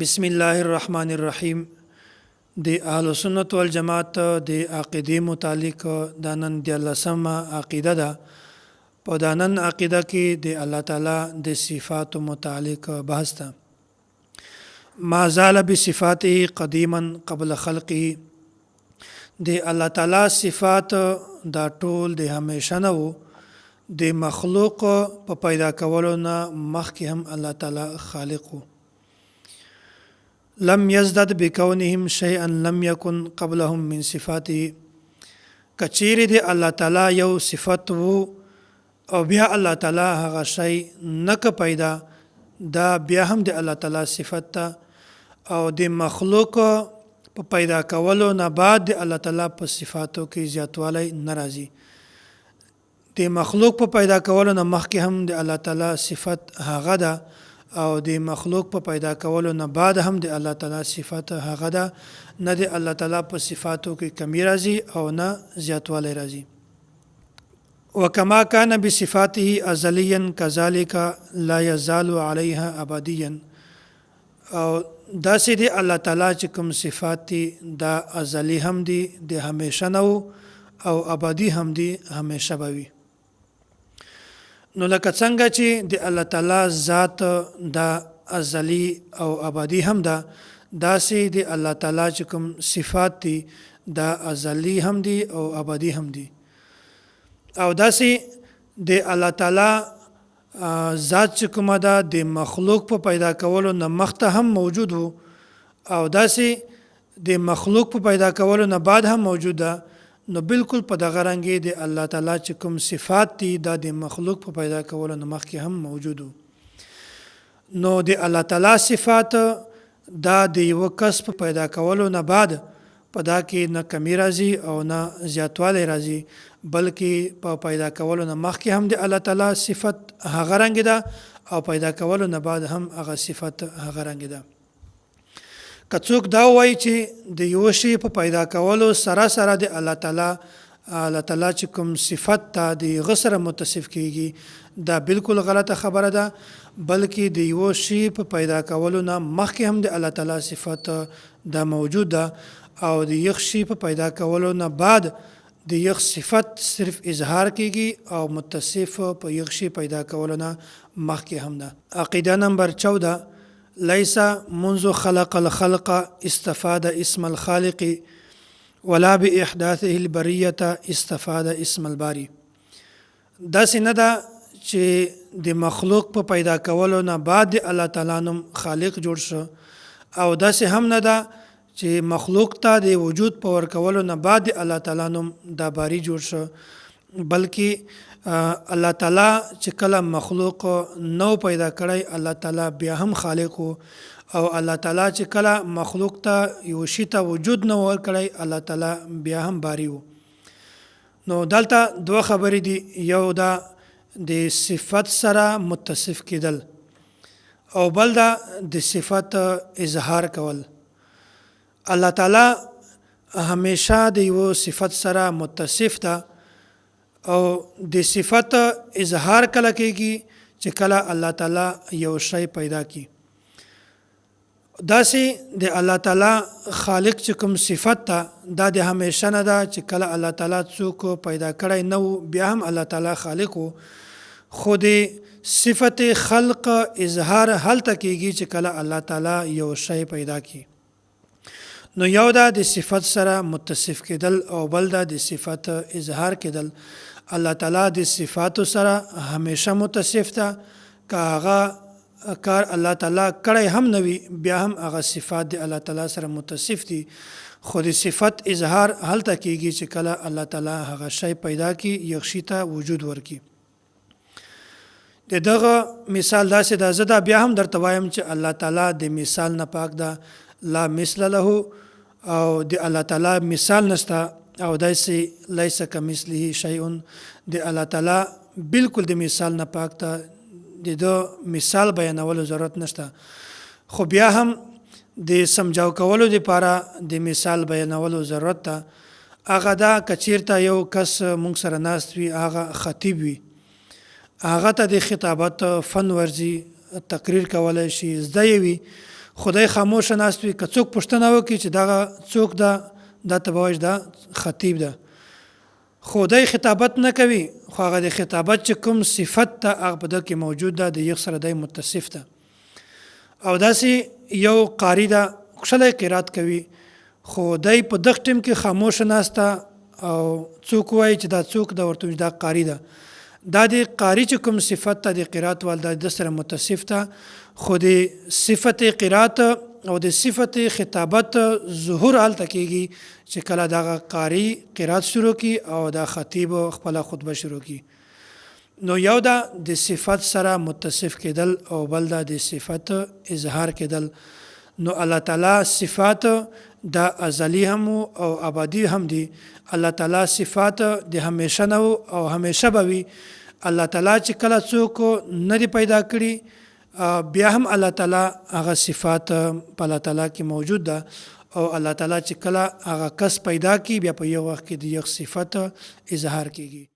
بسم الله الرحمن الرحیم د اهل سنت والجماعت د عقیدې متعلق د نن د لسمه عقیده ده. په د نن عقیده کې د الله تعالی د صفات متعلق بحث ده. ما زال بصفاته قدیما قبل خلقه. د الله تعالی صفات دا ټول د همیشه نه وو، د مخلوق په پیدا کولو نه مخکې هم الله تعالی خالق وو. لم يزدد بكونهم شيئا لم يكن قبلهم من صفاته. کچیر دی الله تعالی یو صفت وو او بیا الله تعالی هغه شی نک پیدا، دا بیا هم د الله تعالی صفت ته، او د مخلوق په پیدا کولو نه بعد د الله تعالی په صفاتو کې زیاتوالی ناراضي. د مخلوق په پیدا کولو نه مخکې هم د الله تعالی صفت هغه ده، او د مخلوق په پیدا کولو نه بعد هم د الله تعالی صفات هغه ده. نه د الله تعالی په صفاتو کې کمی راځي او نه زیاتوالی راځي. وکما کان بصفاته ازلیا کذالک لا یزال علیها ابدیا. او داسې دی الله تعالی چې کوم صفات دي دا ازلی هم دي، د همیشه نه او ابدی هم دي، همیشه به وي. نو لکه څنګه چې د الله تعالی ذات دا ازلی او ابدی هم ده، داسې د الله تعالی چې کوم صفات دي دا ازلی هم دي او ابدی هم دي. او داسې د الله تعالی ذات چې کومه ده د مخلوق په پیدا کولو نه مخته هم موجود وو، او داسې د مخلوق په پیدا کولو نه بعد هم موجود ده. نو بالکل په دغه رنګ د الله تعالی چې کوم صفات دي دا د مخلوق په پیدا کولو نه مخکې هم موجود وو. نو د الله تعالی صفات دا د یو کس په پیدا کولو نه بعد په دا کې نه کمی راځي او نه زیاتوالی راځي، بلکې په پیدا کولو نه مخکې هم د الله تعالی صفت هغه رنګ ده او پیدا کولو نه بعد هم هغه صفت هغه رنګ ده. که څوک دا وایي چې د یو شی په پیدا کولو سره سره د الله تعالی چې کوم صفت ته د هغه سره متصف کیږي، دا بالکل غلطه خبره ده. بلکې د یو شی په پیدا کولو نه مخکې هم د الله تعالی صفت دا موجود ده، او د یو شی په پیدا کولو نه بعد د یو صفت صرف اظهار کیږي او متصف په یو شی پیدا کولو نه مخکې هم ده. عقیده نمبر 14: ليس منذ خلق الخلق استفاد اسم الخالق ولا بإحداثه البرية استفاد اسم الباري. داسې نه ده چې د مخلوق په پیدا کولو نه بعد د الله تعالی نوم خالق جوړ شو، او داسې هم نه ده چې مخلوق ته د وجود په ورکولو نه بعد د الله تعالی نوم دا باری جوړ شو. بلکې الله تعالی چې کله مخلوق نو پیدا کړی، الله تعالی بیا هم خالق و، او الله تعالی چې کله مخلوق ته یو شی ته وجود نه ورکړی، الله تعالی بیا هم باری و. نو دلته دوه خبرې دي، یو دا د صفت سره متصف کېدل، او بل دا د صفت اظهار کول. الله تعالی همیشه د یو صفت سره متصف ده، او د صفت اظهار کله کېږي چې کله الله تعالی یو شی پیدا کی. داسې د الله تعالی خالق چې کوم صفت ته دا د همیشه نه ده چې کله الله تعالی څوک پیدا کړی نه بیا هم الله تعالی خالق و. خو د صفت خلق اظهار هلته کېږي چې کله الله تعالی یو شی پیدا کی. نو یو دا د صفت سره متصف کېدل، او بل دا د صفت اظهار کېدل. الله تعالی د صفاتو سره همیشه متصف ده، که هغه کار الله تعالی کړی هم نه وي بیا هم هغه صفات د الله تعالی سره متصف دي. خو د صفت اظهار هلته کېږي چې کله الله تعالی هغه شی پیدا کی، یو شی ته وجود ورکي. د دغه مثال داسې ده، زه دا بیا هم درته وایم چې الله تعالی د مثال نه پاک ده، لا مثل له، او د الله تعالی مثال نشته، او داسې لیس کمثله شیء. د الله تعالی بالکل د مثال نه پاک ته، د دو مثال بیانولو ضرورت نشته. خو بیا هم د سمجاو کولو لپاره د مثال بیانولو ضرورت ده. هغه دا که چیرته یو کس مونږ سره ناست وي، هغه خطیب وي، هغه ته د خطابت فن ورزي، تقریر کولی شي، زده وي، خدای خاموش ناست وي، که څوک پوښتنه وکړي چې دغه څوک ده، دا ته به وایي دا خطیب ده. خدای خطابت نه کوي، خو هغه د خطابت چې کوم صفت ده هغه په ده کې موجود ده، د یو سره دی متصف ده. او داسې یو قاری ده ښکلی قرات کوي، خو دی په دغه ټیم کې خاموش ناسته او څوک وایي چې دا څوک ده، ورته دا قاری ده. دا د قاری چې کوم صفت ته د قرات وال د سره متصف ده، خو د صفت قرات او د صفت خطابت ظهور هلته کېږي چې کله دغه قاری قرات شروع کی او دا خطیب خپله خطبه شروع کی. نو یو دا د صفت سره متصف کېدل او بل دا د صفت اظهار کېدل. نو الله تعالی صفات دا ازلی هم او ابدی هم دي. الله تعالی صفات د همیشه نو او همیشه به وي. الله تعالی چې کله څوک نه دی پیدا کړي بیا هم الله تعالی هغه صفات په الله تعالی کې موجود ده، او الله تعالی چې کله هغه کس پیدا کی بیا په یو وخت کې د یو صفت اظهار کیږي.